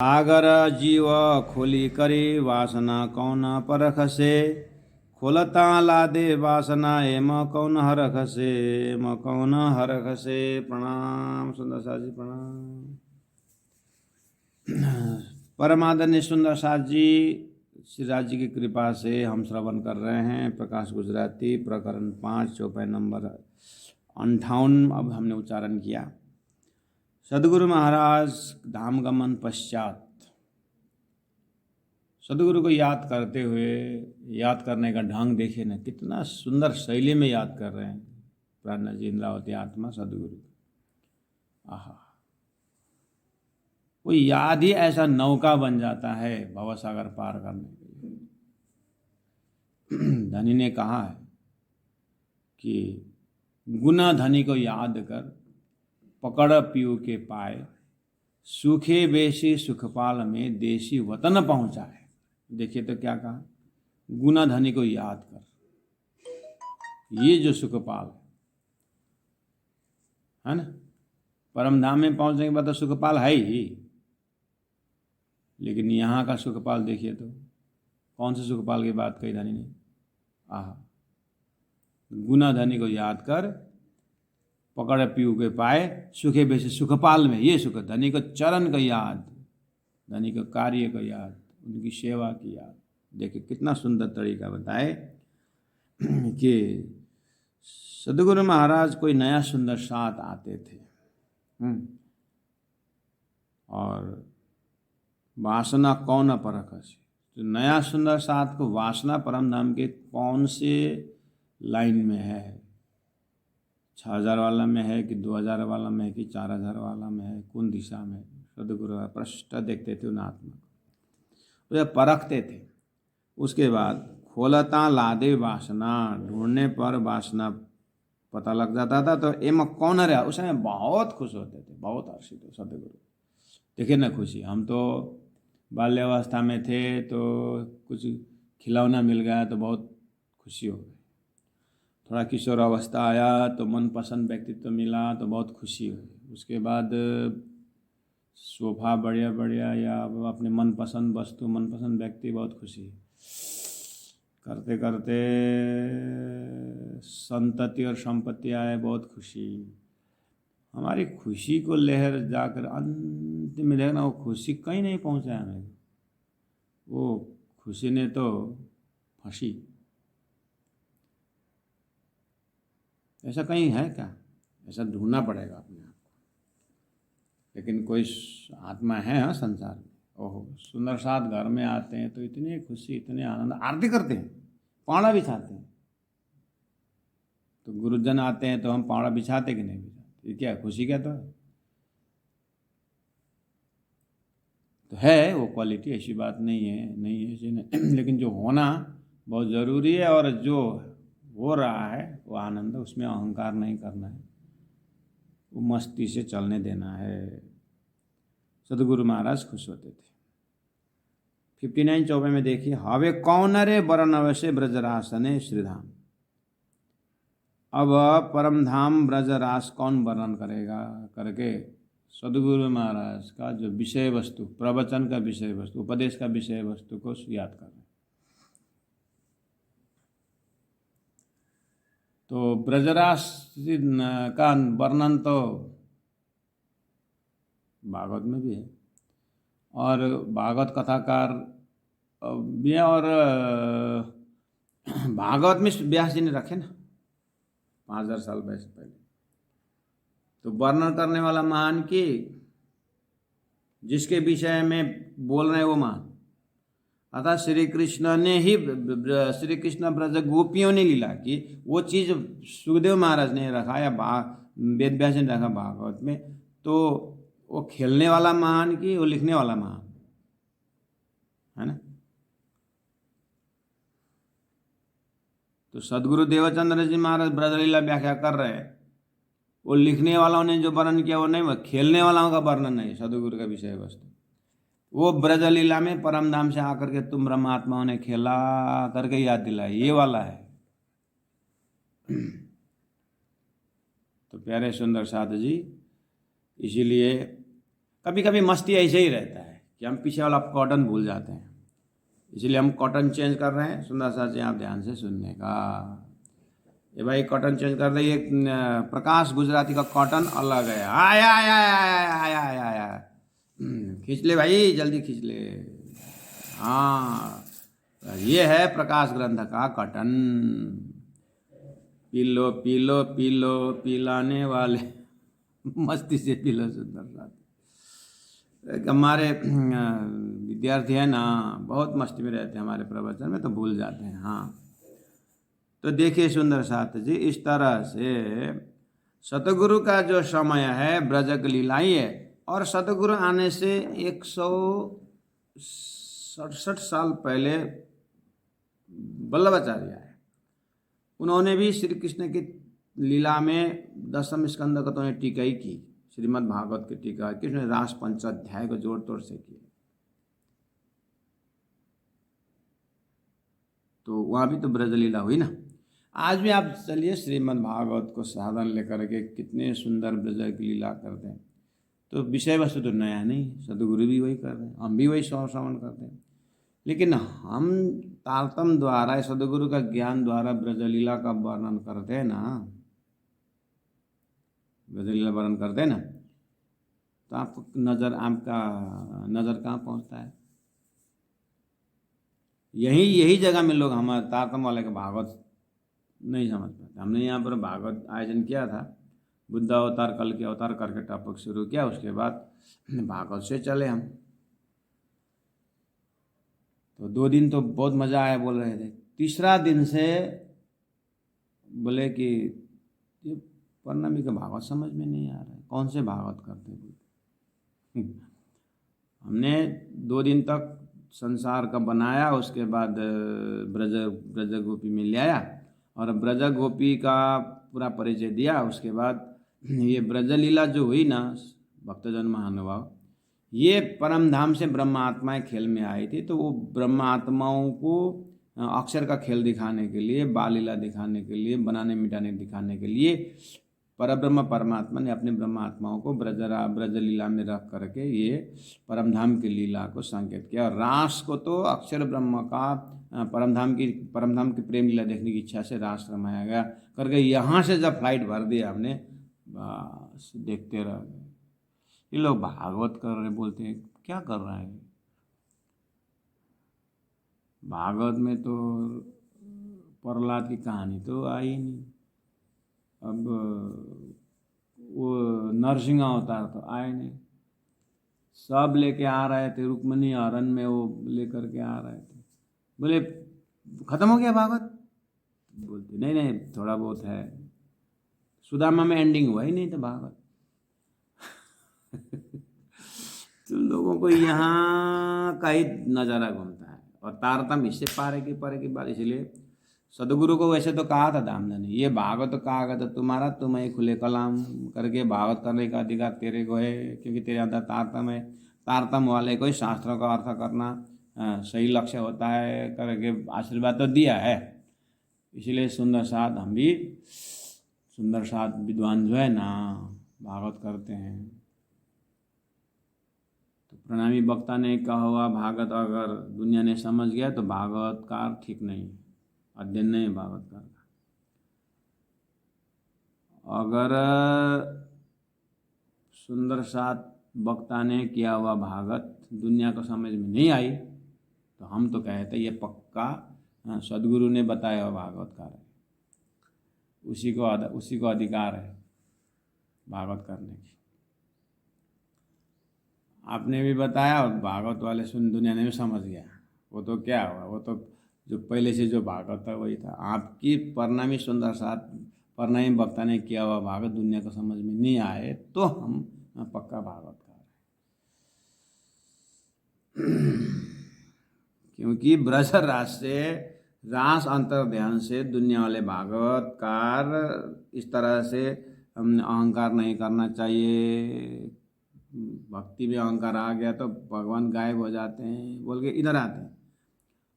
सागर जीव खोली करे वासना कौन परखसे, खोलता लादे वासना एम कौन हरखसे, एम कौन हरखसे। प्रणाम सुंदर साथ जी, प्रणाम। परमादरणीय सुंदर साथ जी, श्री राज जी की कृपा से हम श्रवण कर रहे हैं प्रकाश गुजराती प्रकरण 5 चौपाई नंबर 58। अब हमने उच्चारण किया। सदगुरु महाराज धाम गमन पश्चात सदगुरु को याद करते हुए, याद करने का ढंग देखिए ना, कितना सुंदर शैली में याद कर रहे हैं प्राण जी इंद्रावती आत्मा सदगुरु। आहा, वो याद ही ऐसा नौका बन जाता है भवसागर पार करने के लिए। धनी ने कहा है कि गुना धनी को याद कर, पकड़ पीऊ के पाए, सूखे बेसी सुखपाल में देशी वतन पहुंचाए। देखिए तो क्या कहा, गुना धनी को याद कर। ये जो सुखपाल है ना, परम धाम में पहुंचने के बाद तो सुखपाल है ही, लेकिन यहाँ का सुखपाल देखिए तो कौन से सुखपाल की बात कही धनी ने। आहा, गुना धनी को याद कर, पकड़ पीऊ के पाए, सुखे बेसे सुखपाल में। ये सुख धनी को चरण का याद, धनी को कार्य का याद, उनकी सेवा की याद। देखिए कितना सुंदर तरीका बताए कि सदगुरु महाराज कोई नया सुंदर साथ आते थे और वासना कौन परखसी। तो नया सुंदर साथ को वासना परम धाम के कौन से लाइन में है, 6000 वाला में है कि 2000 वाला में है कि 4000 वाला में है, कौन दिशा में। सदगुरु प्रष्ट देखते थे उन आत्मा को, तो परखते थे। उसके बाद खोलता लादे वासना, ढूंढने पर वासना पता लग जाता था। तो एम कौन रहा, उस समय बहुत खुश होते थे, बहुत हर्षित हो सदगुरु। देखिए ना खुशी, हम तो बाल्यावस्था में थे तो कुछ खिलौना मिल गया तो बहुत खुशी हो गई। थोड़ा किशोर अवस्था आया तो मनपसंद व्यक्तित्व मिला तो बहुत खुशी हुई। उसके बाद सोफा बढ़िया बढ़िया या अपने मनपसंद वस्तु, मनपसंद व्यक्ति, बहुत खुशी। करते करते संतति और संपत्ति आए, बहुत खुशी। हमारी खुशी को लहर जाकर अंत में देखना, वो खुशी कहीं नहीं पहुंचा हमें। वो खुशी ने तो फंसी। ऐसा कहीं है क्या? ऐसा ढूंढना पड़ेगा अपने आप को। लेकिन कोई आत्मा है हाँ संसार में, ओहो सुंदर साथ घर में आते हैं तो इतनी खुशी, इतने आनंद, आरती करते हैं, पाड़ा बिछाते हैं। तो गुरुजन आते हैं तो हम पाड़ा बिछाते कि नहीं बिछाते? ये क्या खुशी क्या? तो है वो क्वालिटी, ऐसी बात नहीं है, नहीं है ऐसी नहीं। लेकिन जो होना बहुत ज़रूरी है, और जो हो रहा है वो आनंद, उसमें अहंकार नहीं करना है, वो मस्ती से चलने देना है। सदगुरु महाराज खुश होते थे। 59 चौबे में देखिए, हवे कौन रे बरनवसे ब्रजरासने श्रीधाम। अब परम धाम ब्रजरास कौन वर्णन करेगा करके सदगुरु महाराज का जो विषय वस्तु, प्रवचन का विषय वस्तु, उपदेश का विषय वस्तु को याद कर रहे हैं। तो ब्रजरास का वर्णन तो भागवत में भी है, और भागवत कथाकार भी है, और भागवत में व्यास जी ने रखे ना 5000 साल पहले। तो वर्णन करने वाला महान की, जिसके विषय में बोल रहे हैं वो महान। अतः श्री कृष्ण ने ही, श्री कृष्ण ब्रज गोपियों ने लीला की, वो चीज़ सुखदेव महाराज ने रखा या वेद व्यास ने रखा भागवत में। तो वो खेलने वाला महान की, वो लिखने वाला महान है ना। तो सदगुरु देवचंद्र जी महाराज ब्रजलीला व्याख्या कर रहे हैं, वो लिखने वालों ने जो वर्णन किया वो नहीं, वो खेलने वालों का वर्णन नहीं, सदगुरु का विषय वस्तु। वो ब्रजलीला में परम धाम से आकर के तुम ब्रह्मात्माओं ने खेला करके याद दिलाए, ये वाला है। तो प्यारे सुंदर साथ जी, इसीलिए कभी कभी मस्ती ऐसे ही रहता है कि हम पीछे वाला कॉटन भूल जाते हैं, इसलिए हम कॉटन चेंज कर रहे हैं। सुंदर साथ जी आप ध्यान से सुनने का। ये भाई कॉटन चेंज कर रही है। प्रकाश गुजराती का कॉटन अलग है। आया आया आया आया आया आया, खींच ले भाई, जल्दी खींच ले। हाँ, ये है प्रकाश ग्रंथ का cotton. P low P low P low, पिलाने वाले मस्ती से पी लो। सुंदर साथ हमारे विद्यार्थी है ना, बहुत मस्ती में रहते हैं, हमारे प्रवचन में तो भूल जाते हैं। हाँ, तो देखिए सुंदर साथ जी, इस तरह से सतगुरु का जो समय है ब्रजक लीलाई है, और सतगुरु आने से 167 साल पहले वल्लभाचार्य आए। उन्होंने भी श्री कृष्ण की लीला में 10वें स्कंद का तो उन्हें टीका ही की, श्रीमद् भागवत की टीका की, उसने रास पंचाध्याय को जोड़ तोड़ से किया। तो वहाँ भी तो ब्रजलीला हुई ना। आज भी आप चलिए श्रीमद् भागवत को साधन लेकर के कितने सुंदर ब्रज की लीला करते हैं। तो विषय वस्तु तो नया नहीं, सदगुरु भी वही कर रहे हैं, हम भी वही श्रवण करते हैं, लेकिन हम तारतम द्वारा सदगुरु का ज्ञान द्वारा ब्रजलीला का वर्णन करते हैं ना, ब्रजलीला वर्णन करते हैं ना, तो आपका नज़र कहाँ पहुँचता है? यही जगह में लोग हमारे तारतम वाले का भागवत नहीं समझ पाते। हमने यहाँ पर भागवत आयोजन किया था, बुद्ध अवतार कल के अवतार करके टॉपिक शुरू किया, उसके बाद भागवत से चले हम। तो 2 दिन तो बहुत मज़ा आया बोल रहे थे। तीसरा दिन से बोले कि ये पौर्णमी का भागवत समझ में नहीं आ रहा है, कौन से भागवत करते बोलते। हमने 2 दिन तक संसार का बनाया, उसके बाद ब्रज गोपी में ले आया और ब्रज गोपी का पूरा परिचय दिया। उसके बाद ये ब्रजलीला जो हुई ना, भक्तजन महानुभाव, ये परम धाम से ब्रह्म आत्माएं खेल में आई थी। तो वो ब्रह्म आत्माओं को अक्षर का खेल दिखाने के लिए, बाल लीला दिखाने के लिए, बनाने मिटाने दिखाने के लिए परब्रह्म परमात्मा ने अपने ब्रह्म आत्माओं को ब्रज लीला में रख करके ये परम धाम की लीला को संकेत किया। और रास को तो अक्षर ब्रह्म का परम धाम की प्रेम लीला देखने की इच्छा से रास रमाया गया करके, यहाँ से जब फ्लाइट भर दिया हमने, बस देखते रह गए। ये लोग भागवत कर रहे, बोलते हैं क्या कर रहा है भागवत में, तो प्रहलाद की कहानी तो आई नहीं, अब वो नरसिंह अवतार तो आए नहीं, सब लेके आ रहे थे, रुक्मिणी हरण में वो लेकर के आ रहे थे। बोले खत्म हो गया भागवत? बोलते नहीं थोड़ा बहुत है, सुदामा में एंडिंग हुआ ही नहीं था भागवत। तुम लोगों को यहाँ का ही नज़ारा घूमता है, और तारतम इससे पारे की बात। इसलिए सदगुरु को वैसे तो कहा था दामदन, ये भागवत तो कहा गया था तुम्हारा, तुम्हें खुले कलाम करके भागवत करने का अधिकार तेरे को है, क्योंकि तेरे अंदर तारतम है। तारतम वाले को ही शास्त्रों का अर्थ करना सही लक्ष्य होता है करके आशीर्वाद तो दिया है। इसलिए सुंदर साथ हम भी, सुंदर साथ विद्वान जो है ना भागवत करते हैं। तो प्रणामी वक्ता ने कहा हुआ भागवत अगर दुनिया ने समझ गया तो भागवतकार ठीक नहीं, अध्ययन नहीं भागवतकार का। अगर सुंदर साथ वक्ता ने किया हुआ भागवत दुनिया को समझ में नहीं आई तो हम तो कहते ये पक्का सदगुरु ने बताया हुआ भागवतकार है, उसी को अधिकार है भागवत करने की। आपने भी बताया और भागवत वाले दुनिया ने भी समझ गया, वो तो क्या हुआ, वो तो जो पहले से जो भागवत था वही था। आपकी प्रणामी सुंदर साथ प्रणामी वक्ता ने किया हुआ भागवत दुनिया को समझ में नहीं आए तो हम पक्का भागवतकार हैं। क्योंकि ब्रज रास अंतर ध्यान से दुनिया वाले भागवतकार इस तरह से अहंकार नहीं करना चाहिए। भक्ति में अहंकार आ गया तो भगवान गायब हो जाते हैं बोल के इधर आते हैं।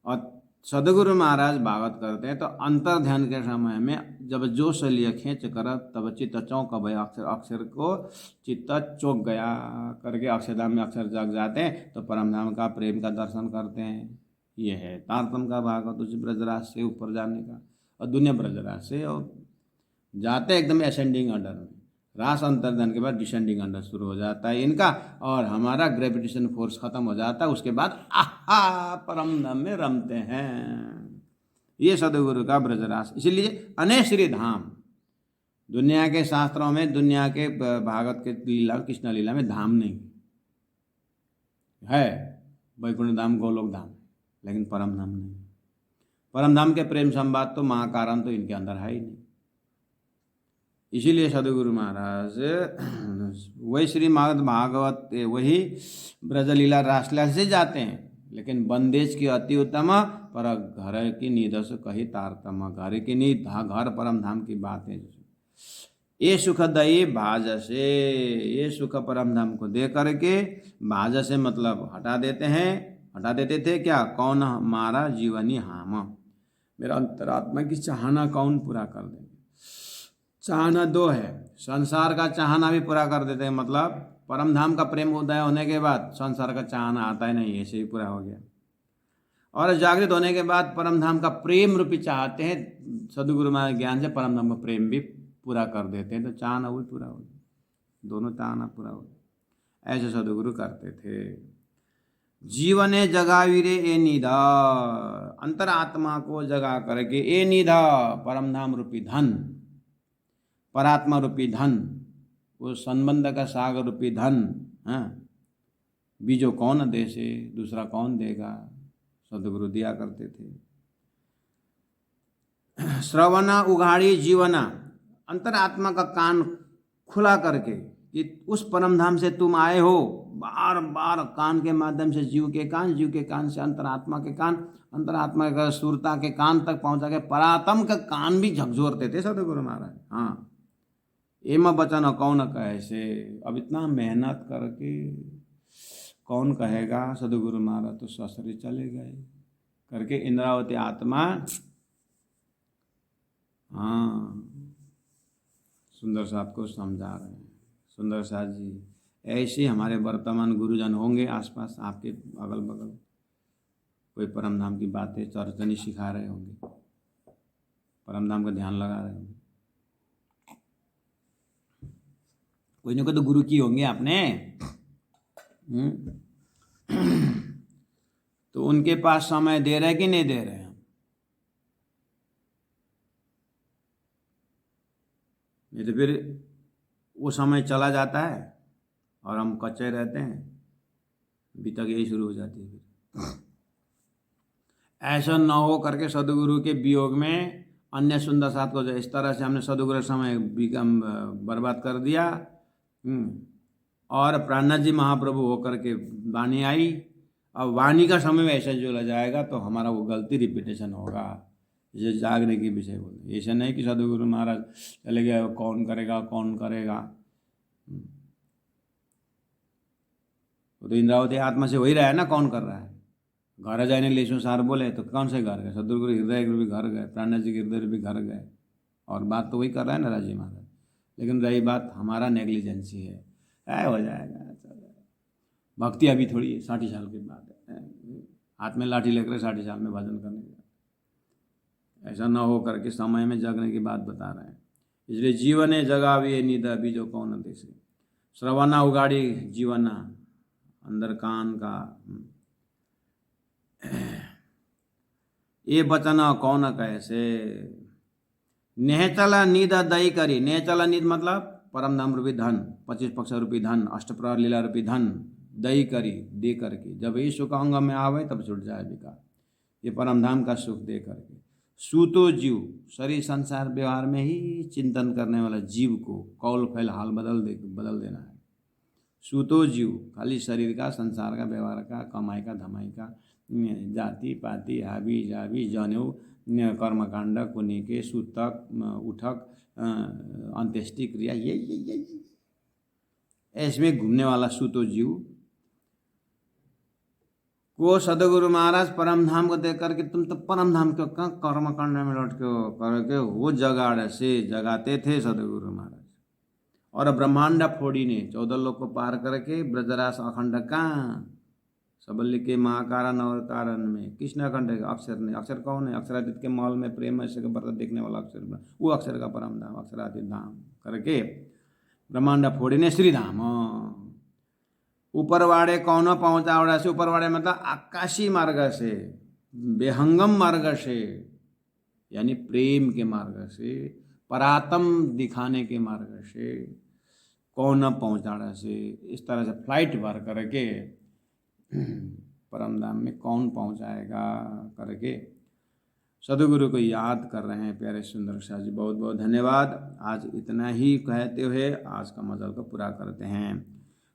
और सदगुरु महाराज भागवत करते हैं तो अंतर ध्यान के समय में जब जोश लिया खींच कर तब चित्त चौंक भय, अक्षर अक्षर को चित्त चौंक गया करके अक्षरधाम में अक्षर जग जाते हैं तो परमधाम का प्रेम का दर्शन करते हैं। ये है तारतम का भाग, तुझे ब्रजराज से ऊपर जाने का, और दुनिया ब्रजराज से और जाते एकदम असेंडिंग अंडर में, रास अंतर्धान के बाद डिसेंडिंग अंडर शुरू हो जाता है इनका, और हमारा ग्रेविटेशन फोर्स खत्म हो जाता है। उसके बाद आहा परम धाम में रमते हैं। ये सदगुरु का ब्रजरास। इसीलिए अनेश्री धाम, दुनिया के शास्त्रों में, दुनिया के भागवत के लीला, कृष्ण लीला में धाम नहीं है। वैकुंठ धाम, गोलोक धाम, लेकिन परम धाम नहीं। परम धाम के प्रेम संवाद तो महाकारण तो इनके अंदर है ही नहीं। इसीलिए सदगुरु महाराज वही श्रीमद् भागवत, वही ब्रजलीला रासलीला से जाते हैं, लेकिन बंदेज की अति उत्तम पर घर की नींद से कही तारतम। घर की नींद, घर परम धाम की बात है। ये सुखदयी भाज से, ये सुख परम धाम को दे करके भाज से मतलब हटा देते हैं, हटा देते थे क्या? कौन हमारा जीवनी हाम, मेरा अंतरात्मा की चाहना कौन पूरा कर देंगे? चाहना दो है, संसार का चाहना भी पूरा कर देते हैं, मतलब परम धाम का प्रेम उदय होने के बाद संसार का चाहना आता ही नहीं, ऐसे ही पूरा हो गया। और जागृत होने के बाद परम धाम का प्रेम रूपी चाहते हैं, सदगुरु महाराज ज्ञान से परम धाम का प्रेम भी पूरा कर देते हैं, तो चाहना वो पूरा हो गया, दोनों चाहना पूरा हो गया। ऐसे सदगुरु करते थे। जीवने जगावीरे ए निधा, अंतरात्मा को जगा करके ए निधा, परम धाम रूपी धन, परात्मा रूपी धन, वो संबंध का सागर रूपी धन, हाँ, बीजो कौन दे से, दूसरा कौन देगा? सदगुरु दिया करते थे। श्रवणा उघाड़ी जीवना, अंतरात्मा का कान खुला करके कि उस परम धाम से तुम आए हो, बार बार कान के माध्यम से जीव के कान, जीव के कान से अंतरात्मा के कान, अंतरात्मा का सुरता के कान तक पहुंचा के परात्म का कान भी झकझोरते थे सदगुरु महाराज। हाँ, एम बचन कौन कहे से, अब इतना मेहनत करके कौन कहेगा? सदगुरु महाराज तो ससुरी चले गए करके इंद्रावती आत्मा, हाँ, सुंदर साहब को समझा रहे हैं। सुंदर साहब जी, ऐसे हमारे वर्तमान गुरुजन होंगे आसपास, आपके अगल बगल, कोई परम धाम की बातें चर्चनी सिखा रहे होंगे, परम धाम का ध्यान लगा रहे होंगे, कोई ना कोई तो गुरु की होंगे आपने। तो उनके पास समय दे रहे कि नहीं दे रहे हैं? नहीं तो फिर वो समय चला जाता है और हम कच्चे रहते हैं, अभी तक यही शुरू हो जाती है। फिर ऐसा न हो करके सदगुरु के वियोग में अन्य सुंदर साथ को, इस तरह से हमने सदगुरु समय बर्बाद कर दिया। और प्राणनाथ जी महाप्रभु होकर के वाणी आई, अब वाणी का समय ऐसा जो लग जाएगा तो हमारा वो गलती रिपीटेशन होगा। जैसे जागने की विषय बोलते, ऐसा नहीं कि सदगुरु महाराज चले गए, कौन करेगा कौन करेगा। वो तो इंद्रावती आत्मा से वही रहा है ना, कौन कर रहा है? घर जाने लेसो सार बोले तो कौन से घर गए? सदगुरु हृदय भी घर गए, प्राणनाथ जी के हृदय भी घर गए, और बात तो वही कर रहा है ना राजी महाराज। लेकिन रही बात हमारा नेग्लिजेंसी है, हो जाएगा, भक्ति अभी थोड़ी 60 साल की बात है, हाथ में लाठी लेकर 60 साल में भजन करने का, ऐसा न हो करके समय में जगने की बात बता रहे हैं। इसलिए जीवने जगावे नींद बीजो कौन देसे, श्रवणा उगाड़ी जीवना, अंदर कान का, ये बचन कौन कैसे, नेचला नींद दई करी, नेचला नींद मतलब परम धाम रूपी धन, 25 पक्ष रूपी धन, अष्टप्रहर लीला रूपी धन दई करी, दे करके, जब ये सुख अंग में आवे तब छूट जाए विकार, ये परम धाम का सुख दे करके। सूतो जीव, शरीर संसार व्यवहार में ही चिंतन करने वाला जीव को कौल फैल हाल बदल देना है। सूतो जीव, खाली शरीर का, संसार का, व्यवहार का, कमाई का, धमाई का, जाति पाति, हावी जावी, जनेऊ, कर्मकांड, कुनी के, सूतक, उठक, अंत्येष्टि क्रिया, ये इसमें घूमने वाला सूतो जीव को सदगुरु महाराज परम धाम को देख करके तुम तो परम धाम क्यों कहाँ कर्म करने में लौट क्यों करके वो जगाड़ से जगाते थे सदगुरु महाराज। और ब्रह्मांड फोड़ी ने 14 लोग को पार करके ब्रजरास अखंड कहाँ सबल्य के महाकारण और कारण में किसने अखंड अक्षर ने। अक्षर कौन है? अक्षरातीत के मॉल में प्रेम ऐसे बरत देखने वाला अक्षर, वो अक्षर का परम धाम अक्षरातीत धाम करके ब्रह्मांड फोड़ी ने श्री धाम। ऊपर वाड़े कौन पहुंचावड़ा से, ऊपर वाड़े मतलब आकाशी मार्ग से, बेहंगम मार्ग से, यानी प्रेम के मार्ग से, परातम दिखाने के मार्ग से, कौन पहुंचाड़ा से, इस तरह से फ्लाइट भर करके परम धाम में कौन पहुंचाएगा करके सदगुरु को याद कर रहे हैं प्यारे सुंदर शाह जी। बहुत बहुत धन्यवाद। आज इतना ही कहते हुए आज का मजल को पूरा करते हैं।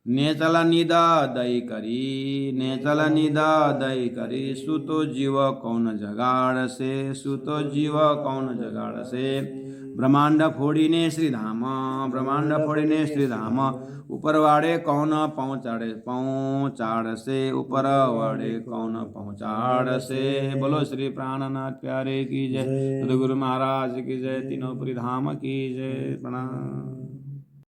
नेचल निदा दई करी, नेचल निदा दई करी, सुतो जीव कौन जगाड़ से, सुतो जीव कौन जगाड़ से, ब्रह्मांड फोड़ीने श्री धाम, ब्रह्मांड फोड़ीने श्री धाम, ऊपर वाड़े कौन पहुँचाड़े पहुँचाड़ से, ऊपर वाड़े कौन पहुँचाड़ से। बोलो श्री प्राणनाथ प्यारे की जय, सद्गुरु महाराज की जय, तीनों पुरी धाम की जय। प्रणाम।